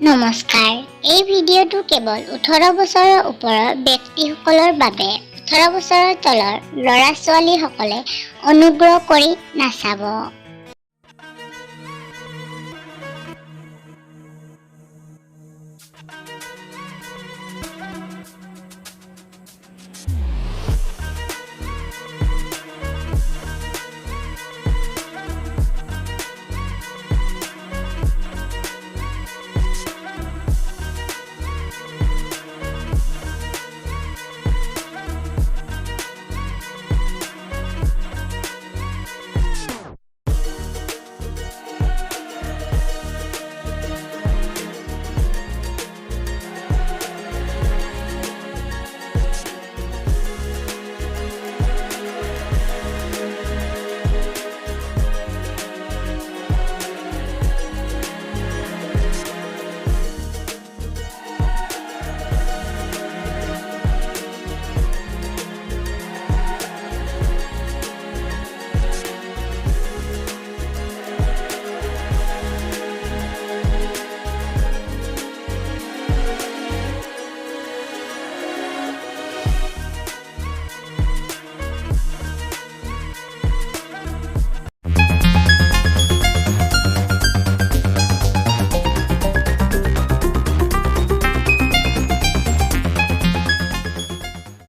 নমস্কাৰ, এই ভিডিঅ'টো কেৱল 18 বছৰৰ ওপৰৰ ব্যক্তিসকলৰ বাবে। 18 বছৰৰ তলৰ ল'ৰা-ছোৱালীসকলে অনুগ্ৰহ কৰি নাচাব।